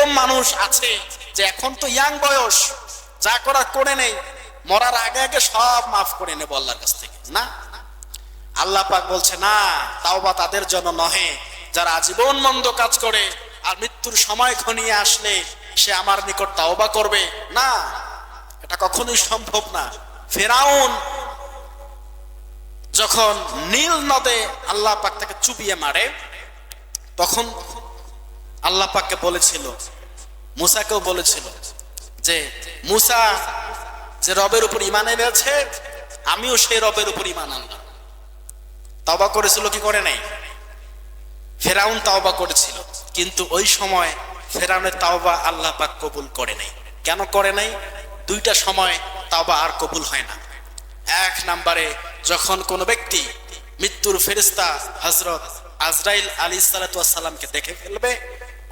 এরকম মানুষ আছে যে এখন তো ইয়াং বয়স, যা করার করে নেই, মরার আগে আগে সব মাফ করে নেব আল্লাহর কাছ থেকে। না, আল্লাহ পাক বলছে না, তাওবা তাদের জন্য নহে যারা আজীবন মন্দ কাজ করে আর মৃত্যুর সময় ঘনিয়ে আসলে সে আমার নিকট তাওবা করবে। না, এটা কখনোই সম্ভব না। ফিরআউন যখন নীল নদে আল্লাহ পাক তাকে চুবিয়ে মারে, তখন আল্লাহ পাককে বলেছিল, মুসাকেও বলেছিল যে মুসা যে রবের উপর ঈমান এনেছে, আমিও সেই রবের উপর ঈমান আনলাম। তাওবা করেছিল কি করে নাই? ফিরআউন তাওবা করেছিল, কিন্তু ওই সময় ফিরআউনের তাওবা আল্লাহ পাক কবুল করে নাই। কেন করে নাই? দুইটা সময় তাওবা আর কবুল হয় না। এক নম্বরে, যখন কোন ব্যক্তি মৃত্যুর ফেরেশতা হযরত আজরাইল আলাইহিস সালাতু ওয়াস সালামকে দেখে ফেলবে,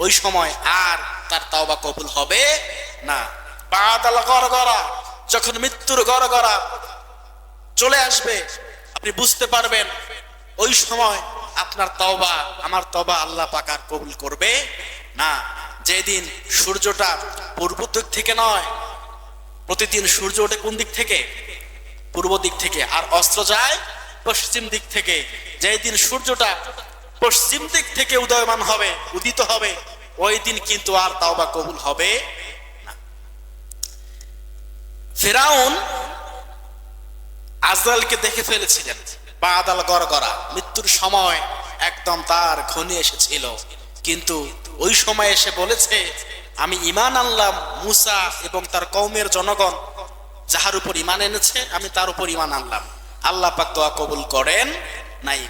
ওই সময় আর তার তাওবা কবুল হবে না। বাদাল গরগরা, যখন মৃত্যুর গরগরা চলে আসবে, আপনি বুঝতে পারবেন ওই সময় আপনার তওবা, আমার তওবা আল্লাহ পাক আর কবুল করবে না। যেদিন সূর্যটা পূর্ব দিক থেকে নয়, প্রতিদিন সূর্য ওঠে কোন দিক থেকে? পূর্ব দিক থেকে, আর অস্ত যায় পশ্চিম দিক থেকে। যেদিন সূর্যটা পশ্চিম দিক থেকে উদয়মান হবে, উদিত হবে, ওই দিন কিন্তু আর তাওবা কবুল হবে না। ফিরআউন আজরাইলকে দেখে ফেলেছিলেন বাদাল গরগরা, মৃত্যুর সময় একদম তার ঘনিয়ে এসেছিল, কিন্তু ওই সময় এসে বলেছে আমি ঈমান আনলাম মুসা এবং তার কওমের জনগণ যাহার উপর ঈমান এনেছে আমি তার উপর ঈমান আনলাম। আল্লাহ পাক দোয়া কবুল করেন নাই।